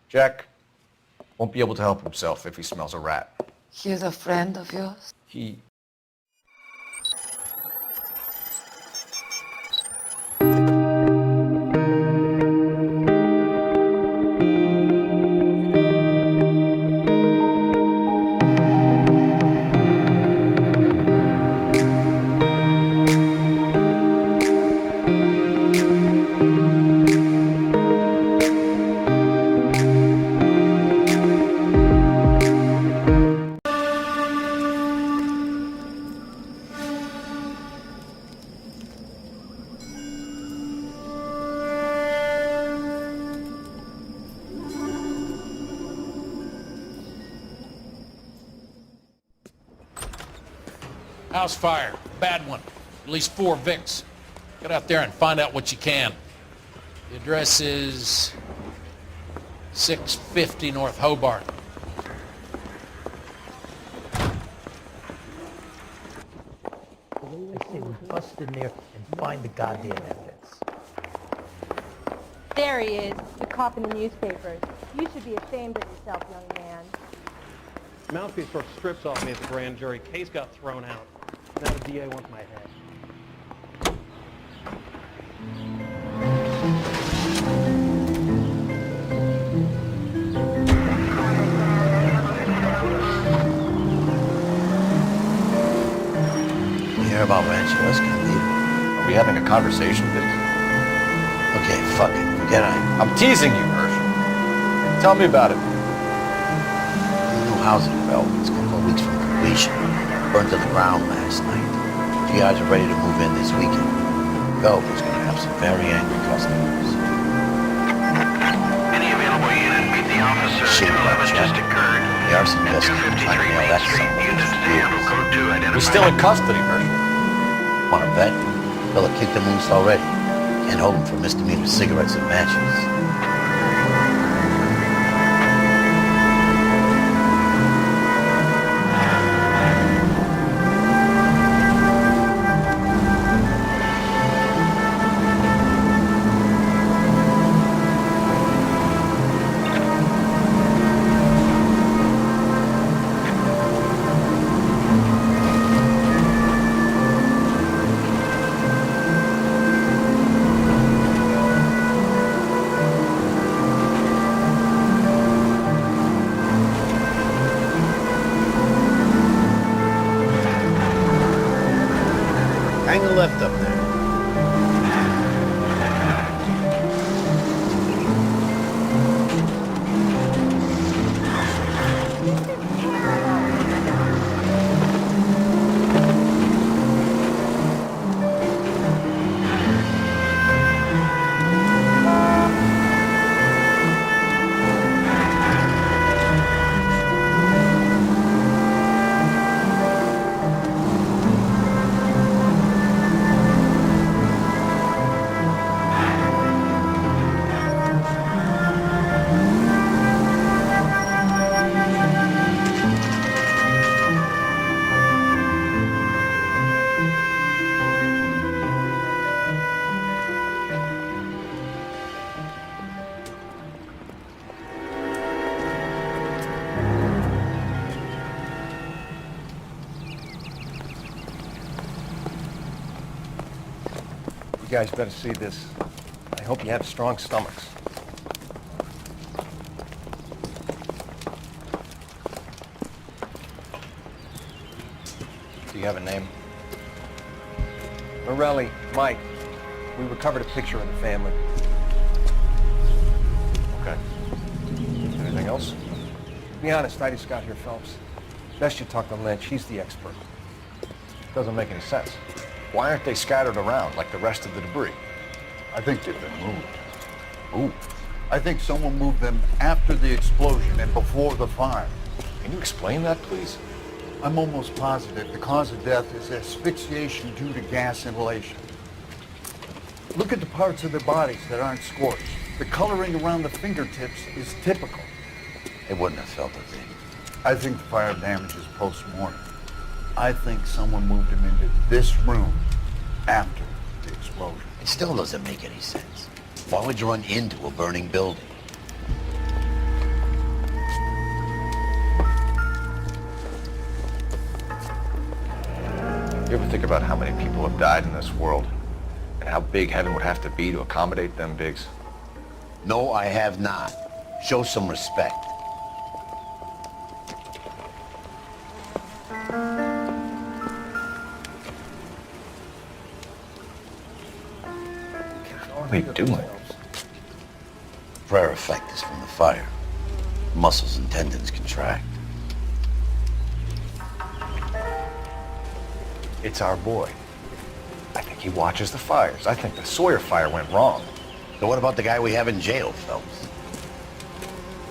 Jack won't be able to help himself if he smells a rat. He's a friend of yours? He... House fire. Bad one. At least 4 Vicks. Get out there and find out what you can. The address is 650 North Hobart. I say we bust in there and find the goddamn evidence. There he is, the cop in the newspapers. You should be ashamed of yourself, young man. Mouthpiece broke strips off me at the grand jury. Case got thrown out. Now the DA wants my head. You hear about Rancho, Escondido? Are we having a conversation, Vic? Okay, fuck it. Forget it. I'm teasing you, Hersh. Tell me about it. New housing development's a couple of weeks from completion. Burned to the ground last night. If you guys are ready to move in this weekend, Velvet's gonna have some very angry customers. Any available unit, meet the officer. Shit, 211 Jack. just occurred. The arson At investigation 253 trying to nail Main that Street, son of a units to handle bitch. code 2 identified. He's still in custody, Hersh. Wanna bet? Fella kicked him loose already. Can't hold him for misdemeanor cigarettes and matches. Hang a left up there. You guys better see this. I hope you have strong stomachs. Do you have a name? Morelli, Mike. We recovered a picture of the family. Okay. Anything else? To be honest, I just got here, Phelps. Best you talk to Lynch. He's the expert. Doesn't make any sense. Why aren't they scattered around like the rest of the debris? I think they've been moved. Moved? I think someone moved them after the explosion and before the fire. Can you explain that, please? I'm almost positive the cause of death is asphyxiation due to gas inhalation. Look at the parts of their bodies that aren't scorched. The coloring around the fingertips is typical. They wouldn't have felt a thing. I think the fire damage is post-mortem. I think someone moved him into this room after the explosion. It still doesn't make any sense. Why would you run into a burning building? think about how many people have died in this world and how big heaven would have to be to accommodate them bigs? No, I have not. Show some respect. What are we doing? Prayer effect is from the fire. Muscles and tendons contract. It's our boy. I think he watches the fires. I think the Sawyer fire went wrong. So what about the guy we have in jail, Phelps?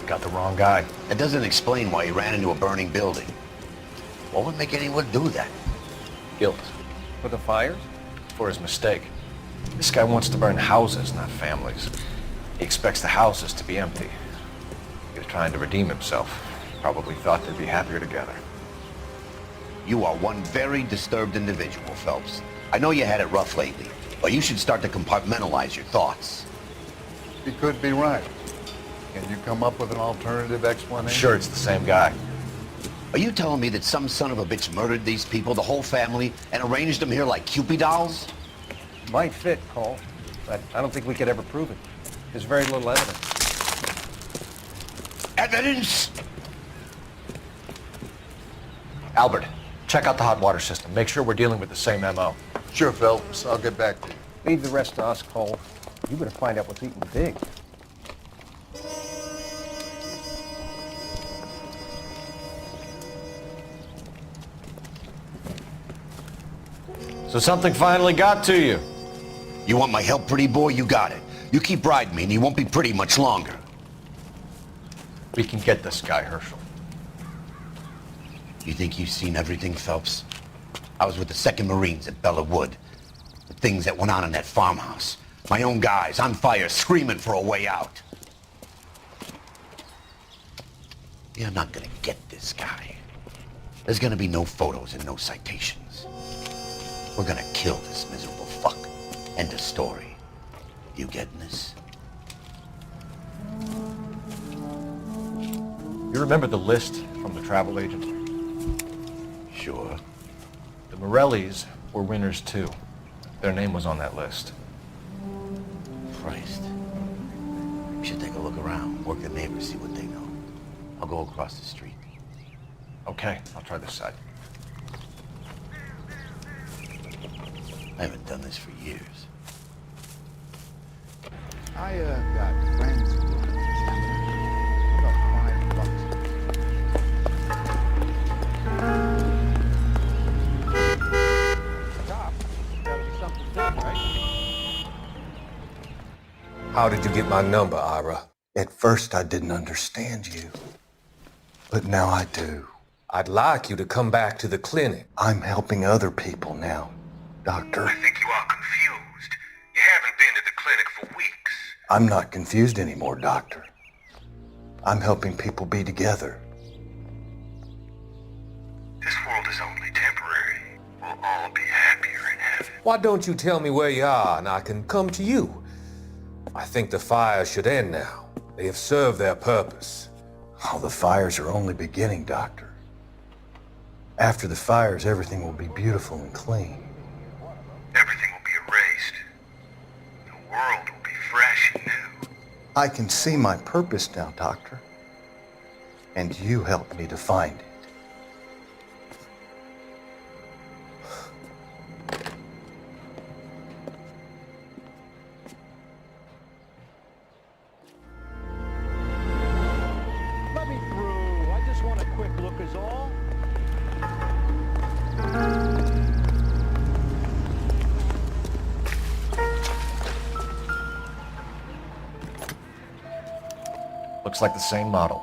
We got the wrong guy. That doesn't explain why he ran into a burning building. What would make anyone do that? Guilt. For the fires? For his mistake. This guy wants to burn houses, not families. He expects the houses to be empty. He was trying to redeem himself. Probably thought they'd be happier together. You are one very disturbed individual, Phelps. I know you had it rough lately, but you should start to compartmentalize your thoughts. He could be right. Can you come up with an alternative explanation? I'm sure it's the same guy. Are you telling me that some son of a bitch murdered these people, the whole family, and arranged them here like Cupid dolls? Might fit, Cole, but I don't think we could ever prove it. There's very little evidence. Evidence? Albert, check out the hot water system. Make sure we're dealing with the same MO. Sure, Phelps. I'll get back to you. Leave the rest to us, Cole. You better find out what's eating big. So something finally got to you. You want my help, pretty boy? You got it. You keep riding me and you won't be pretty much longer. We can get this guy, Herschel. You think you've seen everything, Phelps? I was with the 2nd Marines at Bella Wood. The things that went on in that farmhouse. My own guys on fire, screaming for a way out. You're not gonna get this guy. There's gonna be no photos and no citations. We're gonna kill this miserable fuck. End of story. You getting this? You remember the list from the travel agent? Sure. The Morellis were winners too. Their name was on that list. Christ. We should take a look around, work the neighbors, see what they know. I'll go across the street. Okay, I'll try this side. I haven't done this for years. I got friends who work at Chapman. About $5. Cop. Gotta be something done, right? How did you get my number, Ira? At first, I didn't understand you. But now I do. I'd like you to come back to the clinic. I'm helping other people now, Doctor. I think you are confused. You haven't been to the clinic for weeks. I'm not confused anymore, Doctor. I'm helping people be together. This world is only temporary. We'll all be happier in heaven. Why don't you tell me where you are and I can come to you? I think the fires should end now. They have served their purpose. Oh, the fires are only beginning, Doctor. After the fires, everything will be beautiful and clean. Everything will be erased. The world will be fresh and new. I can see my purpose now, Doctor. And you helped me to find it. Let me through. I just want a quick look is all. Looks like the same model.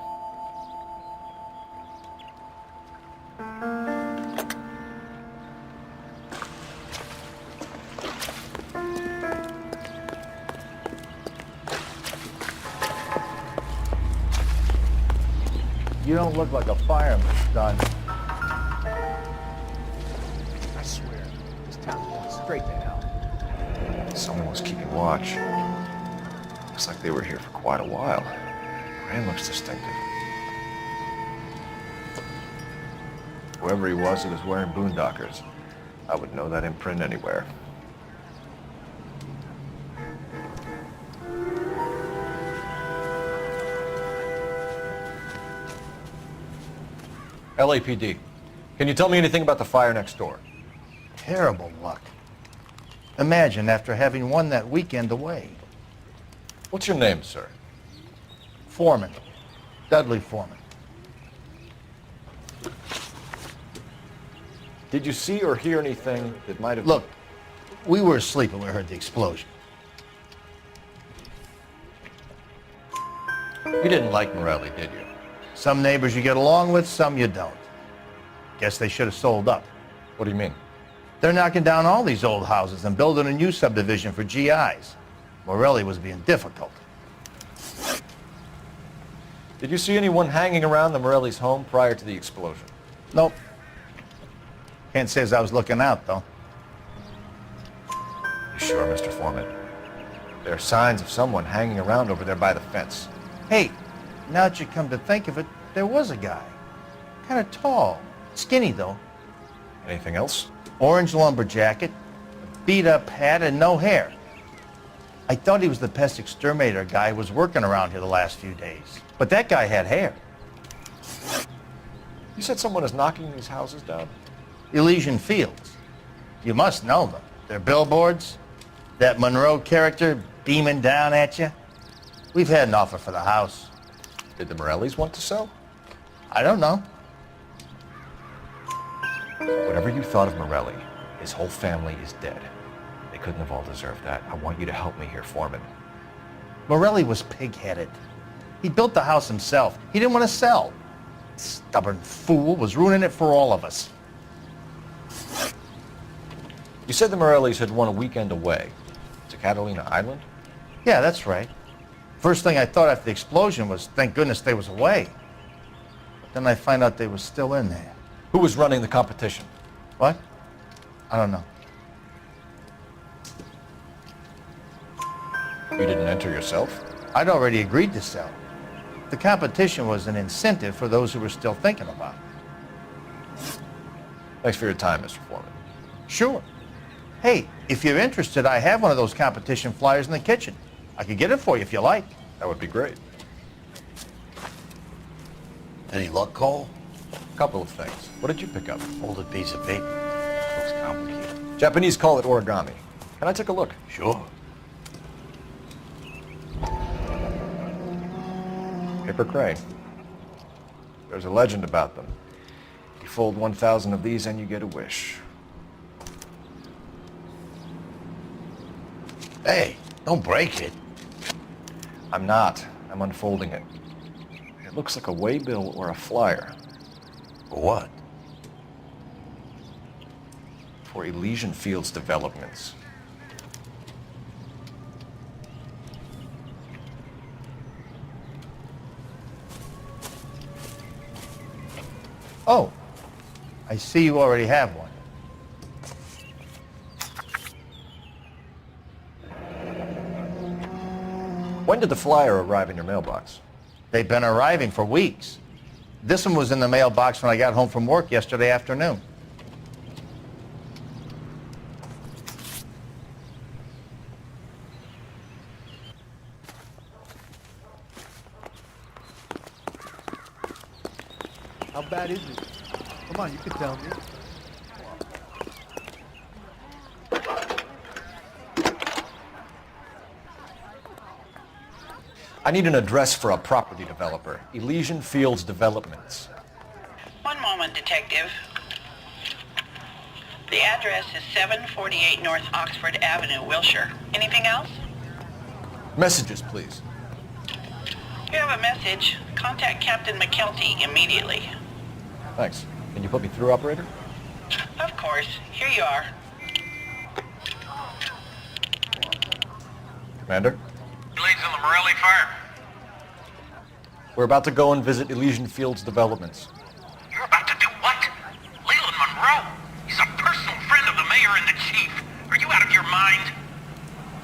You don't look like a fireman, Don. I swear, this town's going straight to hell. Someone was keeping watch. Looks like they were here for quite a while. Brand looks distinctive. Whoever he was wearing boondockers. I would know that imprint anywhere. LAPD, can you tell me anything about the fire next door? Terrible luck. Imagine after having won that weekend away. What's your name, sir? Foreman. Dudley Foreman. Did you see or hear anything that might have... Look, we were asleep when we heard the explosion. You didn't like Morelli, did you? Some neighbors you get along with, some you don't. Guess they should have sold up. What do you mean? They're knocking down all these old houses and building a new subdivision for GIs. Morelli was being difficult. Did you see anyone hanging around the Morelli's home prior to the explosion? Nope. Can't say as I was looking out, though. You sure, Mr. Foreman? There are signs of someone hanging around over there by the fence. Hey, now that you come to think of it, there was a guy. Kind of tall. Skinny, though. Anything else? Orange lumber jacket, a beat-up hat, and no hair. I thought he was the pest exterminator guy who was working around here the last few days. But that guy had hair. You said someone is knocking these houses down? Elysian Fields. You must know them. Their billboards, that Monroe character beaming down at you. We've had an offer for the house. Did the Morellis want to sell? I don't know. Whatever you thought of Morelli, his whole family is dead. They couldn't have all deserved that. I want you to help me here, Foreman. Morelli was pig-headed. He built the house himself. He didn't want to sell. Stubborn fool was ruining it for all of us. You said the Morellis had won a weekend away to Catalina Island? Yeah, that's right. First thing I thought after the explosion was, thank goodness they was away. But then I find out they was still in there. Who was running the competition? What? I don't know. You didn't enter yourself? I'd already agreed to sell. The competition was an incentive for those who were still thinking about it. Thanks for your time, Mr. Foreman. Sure. Hey, if you're interested, I have one of those competition flyers in the kitchen. I could get it for you if you like. That would be great. Any luck, Cole? Couple of things. What did you pick up? Folded piece of paper. Looks complicated. Japanese call it origami. Can I take a look? Sure. Paper crane. There's a legend about them. You fold 1,000 of these and you get a wish. Hey, don't break it. I'm not. I'm unfolding it. It looks like a waybill or a flyer. For what? For Elysian Fields developments. Oh, I see you already have one. When did the flyer arrive in your mailbox? They've been arriving for weeks. This one was in the mailbox when I got home from work yesterday afternoon. How bad is it? Come on, you can tell me. I need an address for a property developer. Elysian Fields Developments. One moment, Detective. The address is 748 North Oxford Avenue, Wilshire. Anything else? Messages, please. You have a message. Contact Captain McKelty immediately. Thanks. Can you put me through, operator? Of course. Here you are. Commander? Leads on the Morelli fire. We're about to go and visit Elysian Fields Developments. You're about to do what? Leland Monroe? He's a personal friend of the mayor and the chief. Are you out of your mind?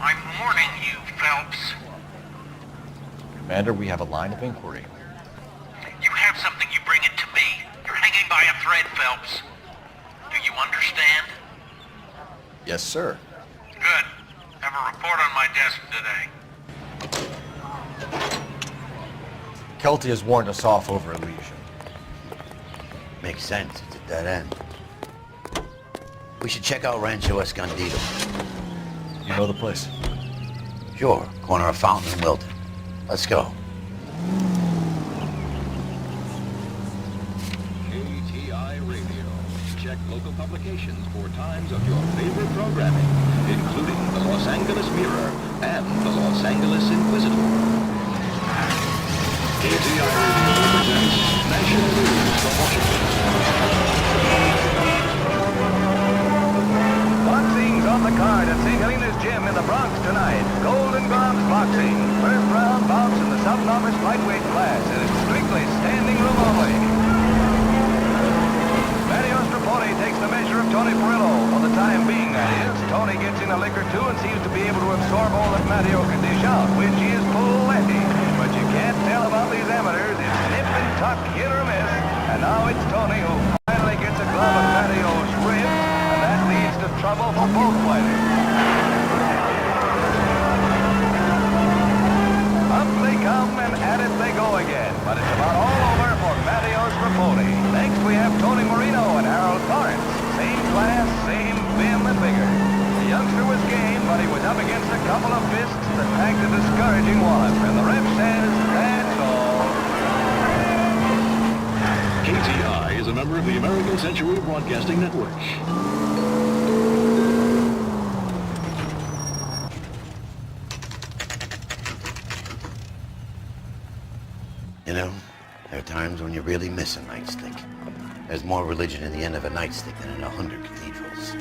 I'm warning you, Phelps. Commander, we have a line of inquiry. You have something, you bring it to me. You're hanging by a thread, Phelps. Do you understand? Yes, sir. Good. Have a report on my desk today. Kelty has warned us off over Elysian. Makes sense. It's a dead end. We should check out Rancho Escondido. You know the place? Sure. Corner of Fountain and Wilton. Let's go. KTI Radio. Check local publications for times of your favorite programming, including the Los Angeles Mirror and the Los Angeles Inquisitor. KTI Radio presents National News from Washington. Boxing's on the card at St. Helena's Gym in the Bronx tonight. Golden Gloves Boxing. First round bouts in the sub-novice lightweight class, and it's strictly standing room only. Mario Straponi takes the measure of Tony Perillo. For the time being, that is. Tony gets in a lick or two and seems to be able to absorb all that Mario can dish out, which is plenty. But you can't tell about these amateurs. It's nip and tuck, hit or miss. And now it's Tony who finally gets a glove of Mario's ribs, and that leads to trouble for both fighters. Up they come and at it they go again. But it's about all over for Mario Straponi. Next we have Tony Marino and Harold Torrance. Same class, same vim and vigor. The youngster was game, but he was up against a couple of fists that packed a discouraging wallop. And the ref says, that's all. KTI is a member of the American Century Broadcasting Network. You know, there are times when you really miss a nightstick. There's more religion in the end of a nightstick than in 100 cathedrals.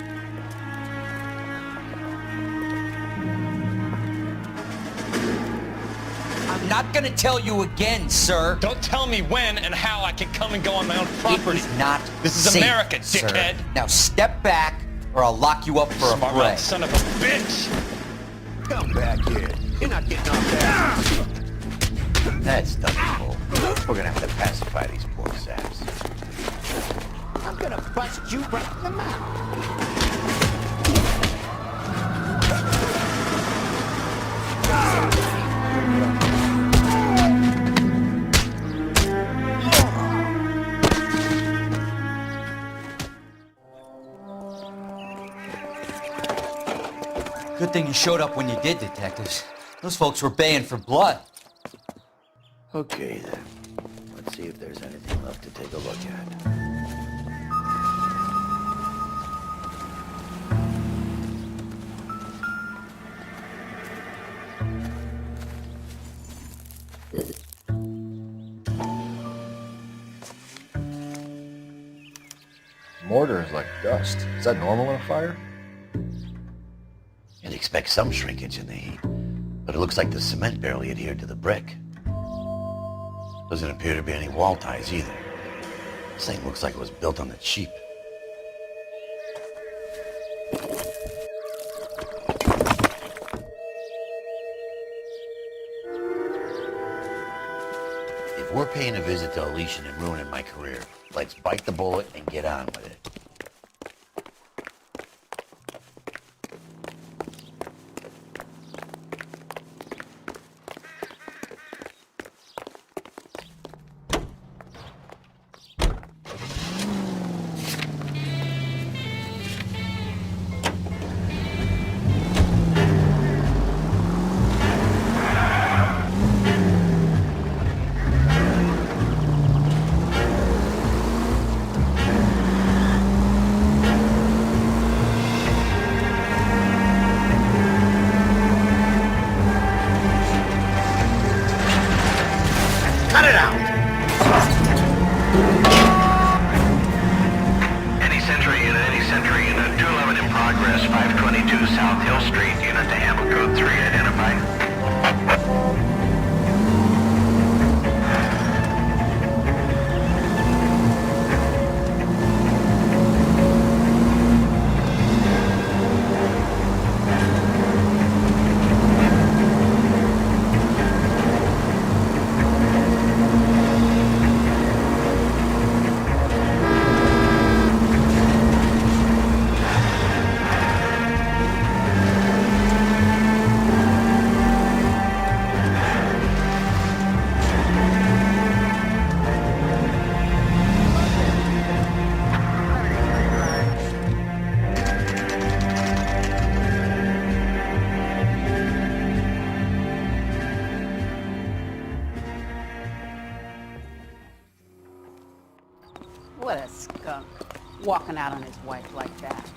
I'm not gonna tell you again, sir. Don't tell me when and how I can come and go on my own property. It is not This is safe, America, sir. dickhead. Now step back, or I'll lock you up for a Smart fray. mouth son of a bitch! Come back here. You're not getting off that. That's Bull. We're gonna have to pacify these poor saps. I'm gonna bust you right in the mouth. Good thing you showed up when you did, detectives. Those folks were baying for blood. Okay, then. Let's see if there's anything left to take a look at. Mortar is like dust. Is that normal in a fire? You'd expect some shrinkage in the heat, but it looks like the cement barely adhered to the brick. Doesn't appear to be any wall ties either. This thing looks like it was built on the cheap. If we're paying a visit to Elysian and ruining my career, let's bite the bullet and get on with it. Cut it out! Any Sentry unit, 211 in progress, 522 South Hill Street, unit to handle code 3, identify. What a skunk. Walking out on his wife like that.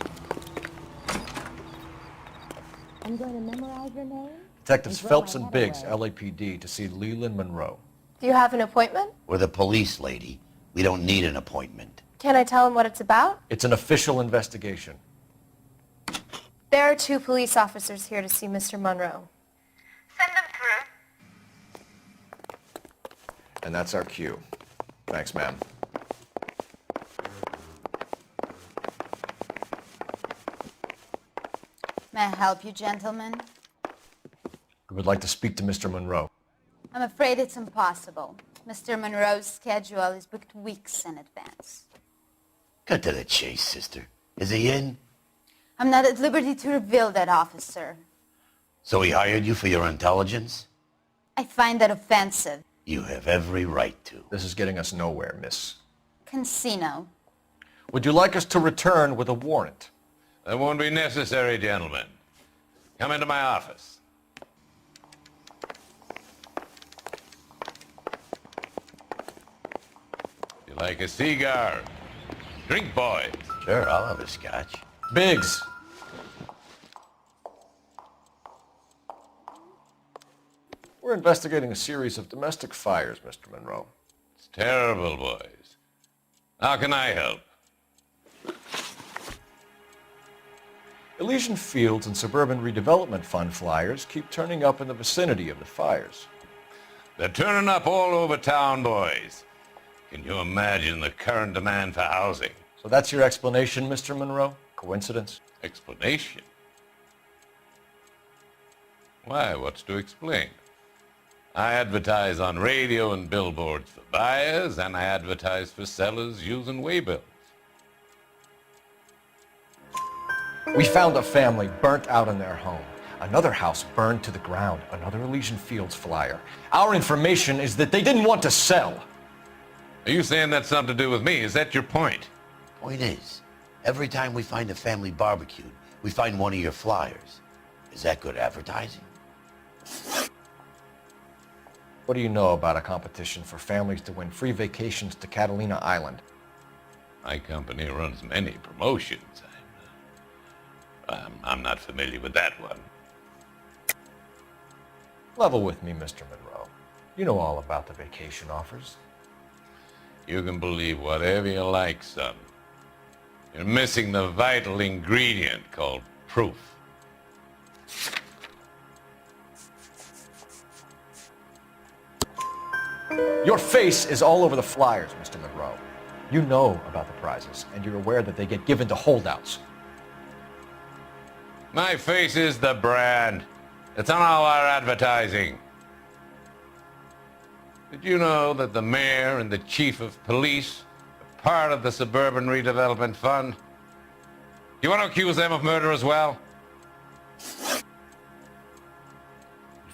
I'm going to memorize your name. Detectives Phelps and Biggs, LAPD, to see Leland Monroe. Do you have an appointment? We're the police, lady. We don't need an appointment. Can I tell him what it's about? It's an official investigation. There are 2 police officers here to see Mr. Monroe. Send them through. And that's our cue. Thanks, ma'am. May I help you, gentlemen? We would like to speak to Mr. Monroe. I'm afraid it's impossible. Mr. Monroe's schedule is booked weeks in advance. Cut to the chase, sister. Is he in? I'm not at liberty to reveal that, officer. So he hired you for your intelligence? I find that offensive. You have every right to. This is getting us nowhere, miss. Casino. Would you like us to return with a warrant? That won't be necessary, gentlemen. Come into my office. You like a cigar? Drink, boys. Sure, I'll have a scotch. Biggs. We're investigating a series of domestic fires, Mr. Monroe. It's terrible, boys. How can I help? Elysian Fields and Suburban Redevelopment Fund flyers keep turning up in the vicinity of the fires. They're turning up all over town, boys. Can you imagine the current demand for housing? So that's your explanation, Mr. Monroe? Coincidence? Explanation? Why, what's to explain? I advertise on radio and billboards for buyers, and I advertise for sellers using waybills. We found a family burnt out in their home. Another house burned to the ground. Another Elysian Fields flyer. Our information is that they didn't want to sell. Are you saying that's something to do with me? Is that your point? Point is, every time we find a family barbecued, we find one of your flyers. Is that good advertising? What do you know about a competition for families to win free vacations to Catalina Island? My company runs many promotions. I'm not familiar with that one. Level with me, Mr. Monroe. You know all about the vacation offers. You can believe whatever you like, son. You're missing the vital ingredient called proof. Your face is all over the flyers, Mr. Monroe. You know about the prizes, and you're aware that they get given to holdouts. My face is the brand. It's on all our advertising. Did you know that the mayor and the chief of police are part of the Suburban Redevelopment Fund? You want to accuse them of murder as well? You've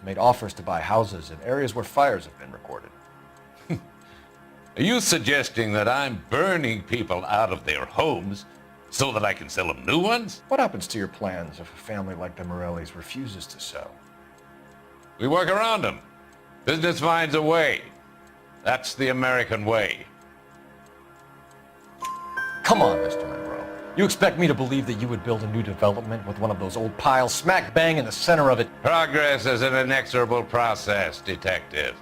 made offers to buy houses in areas where fires have been recorded. Are you suggesting that I'm burning people out of their homes so that I can sell them new ones? What happens to your plans if a family like the Morellis refuses to sell? We work around them. Business finds a way. That's the American way. Come on, Mr. Monroe. You expect me to believe that you would build a new development with one of those old piles smack bang in the center of it? Progress is an inexorable process, detective.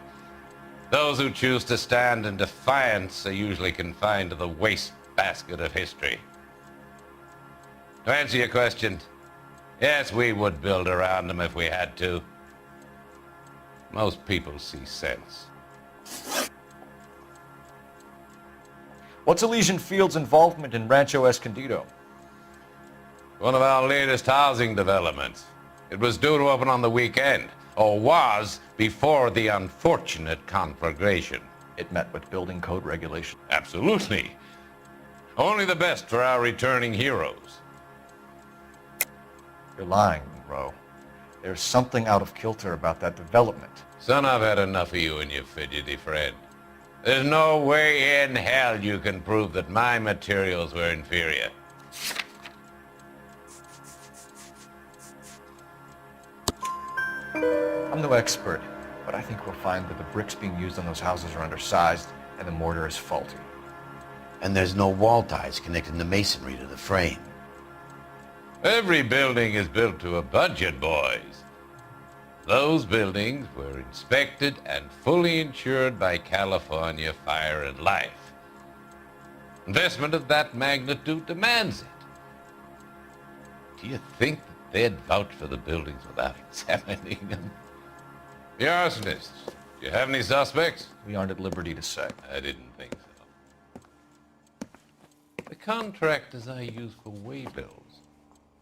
Those who choose to stand in defiance are usually confined to the wastebasket of history. To answer your question, yes, we would build around them if we had to. Most people see sense. What's Elysian Fields' involvement in Rancho Escondido? One of our latest housing developments. It was due to open on the weekend, or was before the unfortunate conflagration. It met with building code regulations? Absolutely. Only the best for our returning heroes. You're lying, Monroe. There's something out of kilter about that development. Son, I've had enough of you and your fidgety friend. There's no way in hell you can prove that my materials were inferior. I'm no expert, but I think we'll find that the bricks being used on those houses are undersized and the mortar is faulty. And there's no wall ties connecting the masonry to the frame. Every building is built to a budget, boys. Those buildings were inspected and fully insured by California Fire and Life. Investment of that magnitude demands it. Do you think that they'd vouch for the buildings without examining them? The arsonists, do you have any suspects? We aren't at liberty to say. I didn't think so. The contractors I use for waybills,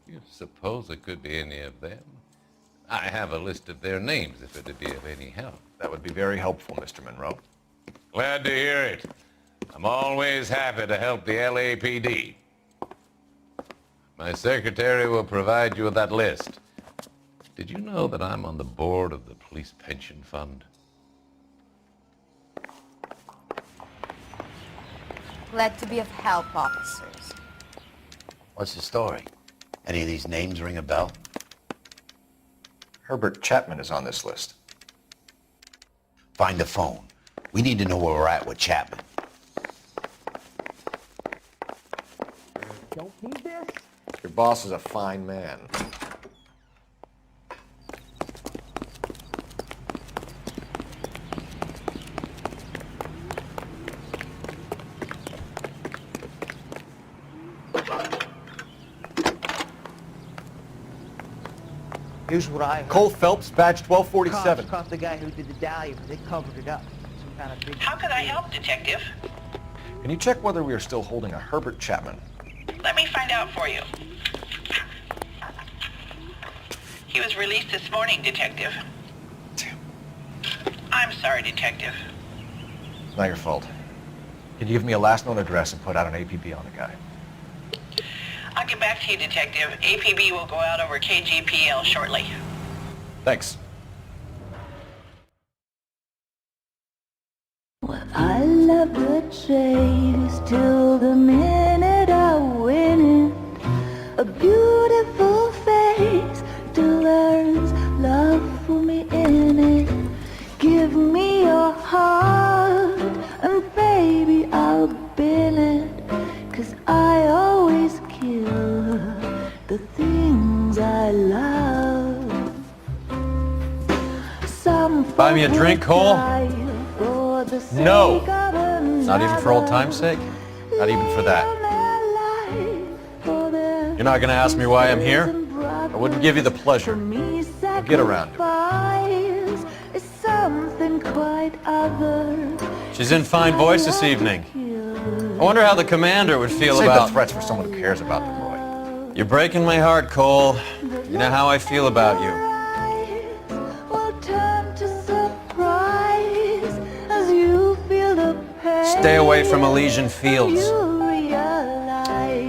you suppose it could be any of them? I have a list of their names if it'd be of any help. That would be very helpful, Mr. Monroe. Glad to hear it. I'm always happy to help the LAPD. My secretary will provide you with that list. Did you know that I'm on the board of the police pension fund? Glad to be of help, officers. What's the story? Any of these names ring a bell? Herbert Chapman is on this list. Find the phone. We need to know where we're at with Chapman. Don't need this? Your boss is a fine man. Here's what I heard. Cole Phelps, badge 1247. Cops caught the guy who did the dahlia, but they covered it up. Some kind of big... How could I help, Detective? Can you check whether we are still holding a Herbert Chapman? Let me find out for you. He was released this morning, Detective. I'm sorry, Detective. Not your fault. Can you give me a last known address and put out an APB on the guy? I'll get back to you, Detective. APB will go out over KGPL shortly. Thanks. Well, I love the chase till the minute I win it. A beautiful face delivers love for me in it. Give me your heart and baby I'll bill it. 'Cause I always kill the things I love. Some Buy me a drink, Cole? No. Not even for old time's sake? Not even for that. You're not going to ask me why I'm here? I wouldn't give you the pleasure. I'll get around to it. She's in fine voice this evening. I wonder how the commander would feel about... Save the threats for someone who cares about them, Roy. You're breaking my heart, Cole. You know how I feel about you. Stay away from Elysian Fields.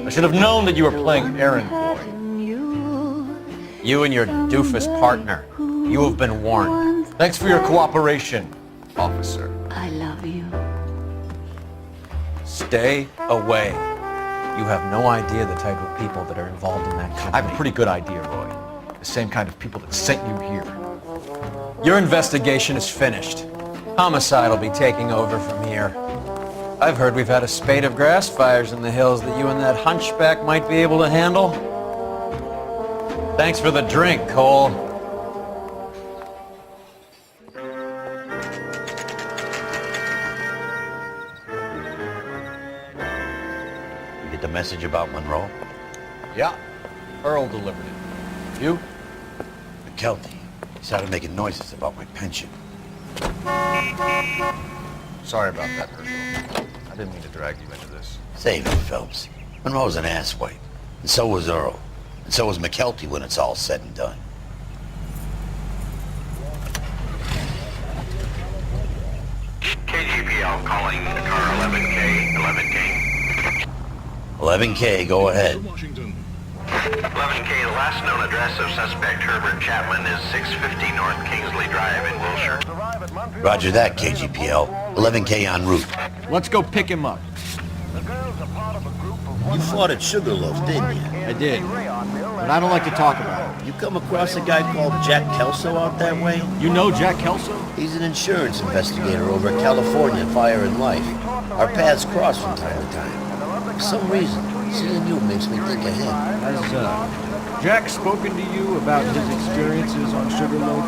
I should have known that you were playing errand boy. You and your doofus partner. You have been warned. Thanks for your cooperation, officer. I love you. Stay away. You have no idea the type of people that are involved in that company. I have a pretty good idea, Roy. The same kind of people that sent you here. Your investigation is finished. Homicide will be taking over from here. I've heard we've had a spate of grass fires in the hills that you and that hunchback might be able to handle. Thanks for the drink, Cole. You get the message about Monroe? Yeah. Earl delivered it. You? McKelty. He started making noises about my pension. Sorry about that, Herschel. I didn't mean to drag you into this. Save it, Phelps. Monroe's an asswipe. And so was Earl. And so was McKelty when it's all said and done. KGPL calling car 11K, 11K. 11K, go ahead. 11K, the last known address of suspect Herbert Chapman is 650 North Kingsley Drive in Wilshire. Roger that, KGPL. 11K en route. Let's go pick him up. You fought at Sugarloaf, didn't you? I did. But I don't like to talk about it. You come across a guy called Jack Kelso out that way? You know Jack Kelso? He's an insurance investigator over at California Fire and Life. Our paths cross from time to time. For some reason, seeing you makes me think of him. Has Jack spoken to you about his experiences on Sugarloaf?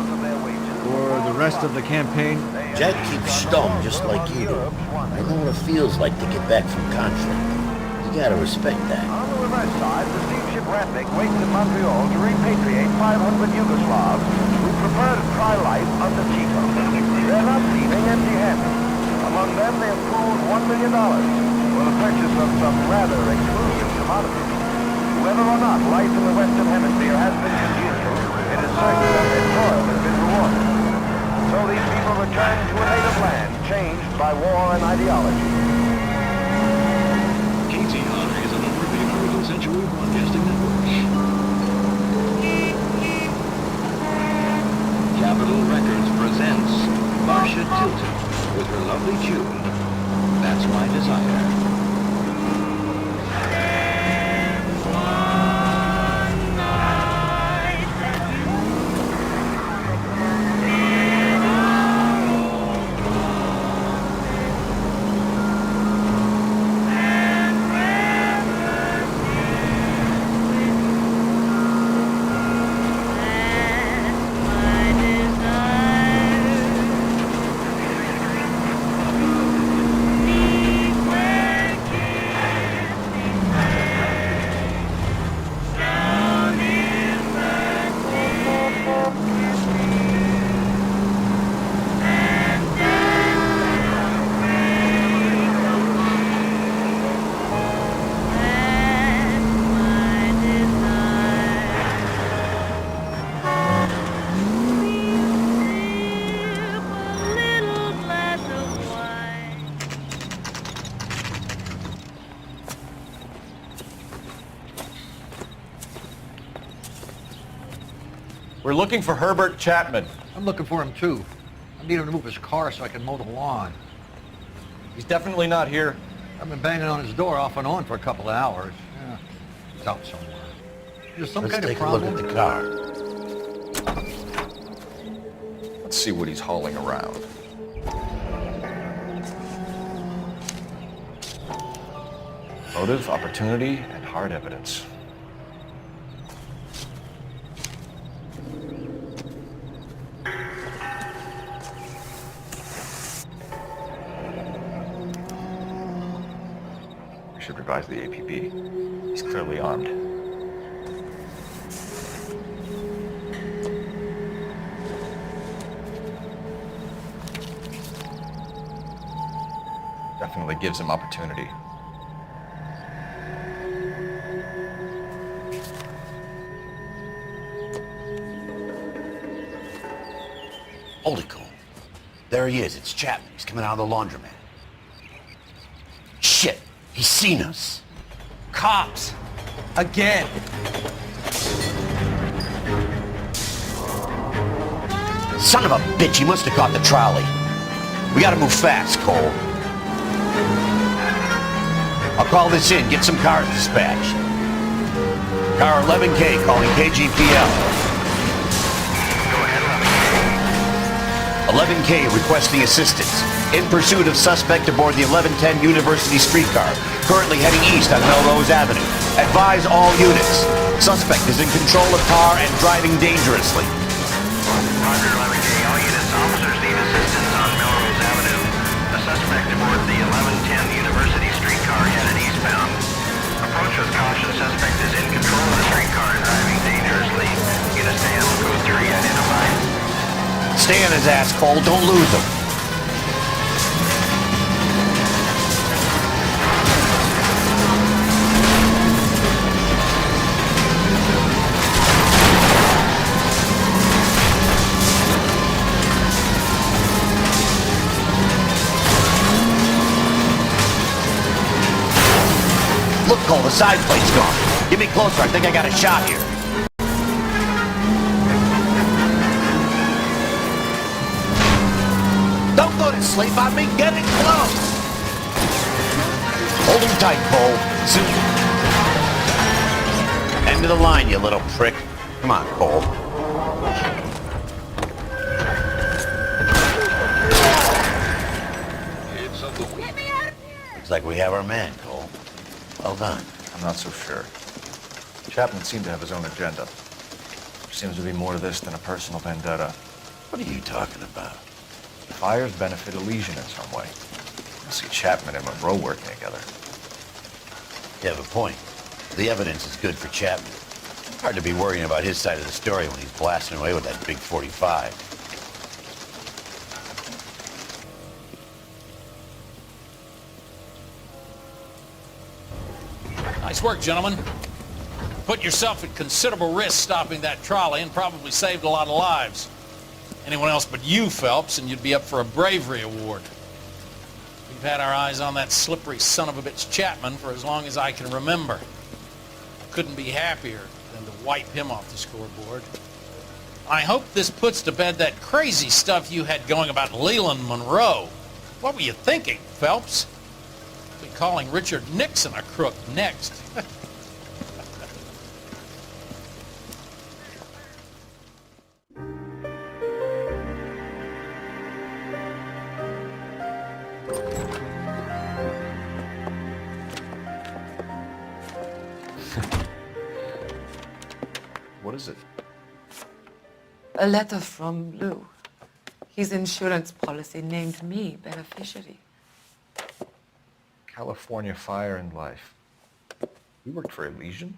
Or the rest of the campaign? Jack keeps stum just like you do. I know what it feels like to get back from conflict. You gotta respect that. On the reverse side, the steamship Ratnik waits in Montreal to repatriate 500 Yugoslavs who prefer to try life under Tito. They're not leaving empty-handed. Among them, they have pooled $1 million for the purchase of some rather exclusive commodities. Whether or not life in the Western Hemisphere has been congenial, it is certain that their toil has been rewarded. So these people return to a native land changed by war and ideology. KTR is a member of the American Century Broadcasting Network. Capitol Records presents Marcia Tilton with her lovely tune, That's My Desire. We're looking for Herbert Chapman. I'm looking for him too. I need him to move his car so I can mow the lawn. He's definitely not here. I've been banging on his door off and on for a couple of hours. Yeah, he's out somewhere. There's some kind of problem. Let's take a look at the car. Let's see what he's hauling around. Motive, opportunity, and hard evidence. We should revise the APB. He's clearly armed. Definitely gives him opportunity. Hold it, Cole. There he is. It's Chapman. He's coming out of the laundromat. Shit! He's seen us. Cops! Again! Son of a bitch, he must have caught the trolley. We gotta move fast, Cole. I'll call this in, get some cars dispatched. Car 11K calling KGPL. 11K requesting assistance. In pursuit of suspect aboard the 1110 University streetcar, currently heading east on Melrose Avenue. Advise all units. Suspect is in control of car and driving dangerously. Roger, 11K. All units, officers need assistance on Melrose Avenue. The suspect aboard the 1110 University streetcar headed eastbound. Approach with caution. Suspect is in control of the streetcar and driving dangerously. Units to animal code 3 identified. Stay on his ass, Cole. Don't lose him. Look, Cole, the side plate's gone. Get me closer. I think I got a shot here. Don't go to sleep on me. Get it close. Hold him Hold tight, Cole. Soon. End of the line, you little prick. Come on, Cole. Looks like we have our man, Cole. Well done. I'm not so sure. Chapman seemed to have his own agenda. There seems to be more to this than a personal vendetta. What are you talking about? The fires benefit Elysian in some way. I see Chapman and Monroe working together. You have a point. The evidence is good for Chapman. Hard to be worrying about his side of the story when he's blasting away with that big 45. Nice work, gentlemen. Put yourself at considerable risk stopping that trolley and probably saved a lot of lives. Anyone else but you, Phelps, and you'd be up for a bravery award. We've had our eyes on that slippery son of a bitch Chapman for as long as I can remember. Couldn't be happier than to wipe him off the scoreboard. I hope this puts to bed that crazy stuff you had going about Leland Monroe. What were you thinking, Phelps? We'll be calling Richard Nixon a crook next. What is it? A letter from Lou. His insurance policy named me beneficiary. California Fire and Life. You worked for Elysian?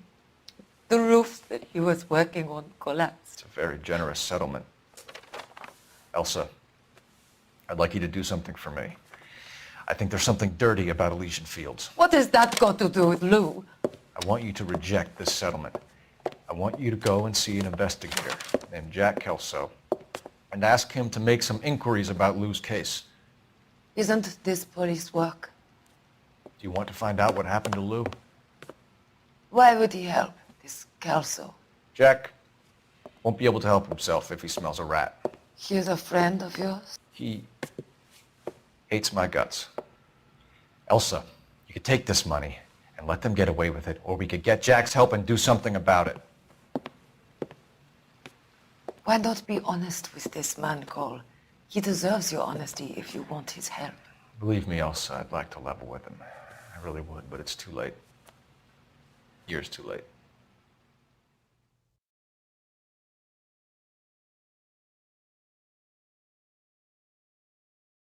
The roof that he was working on collapsed. It's a very generous settlement. Elsa, I'd like you to do something for me. I think there's something dirty about Elysian Fields. What has that got to do with Lou? I want you to reject this settlement. I want you to go and see an investigator named Jack Kelso and ask him to make some inquiries about Lou's case. Isn't this police work? Do you want to find out what happened to Lou? Why would he help, this Kelso? Jack won't be able to help himself if he smells a rat. He's a friend of yours? He hates my guts. Elsa, you could take this money and let them get away with it, or we could get Jack's help and do something about it. Why not be honest with this man, Cole? He deserves your honesty if you want his help. Believe me, Elsa, I'd like to level with him. I really would, but it's too late. Years too late.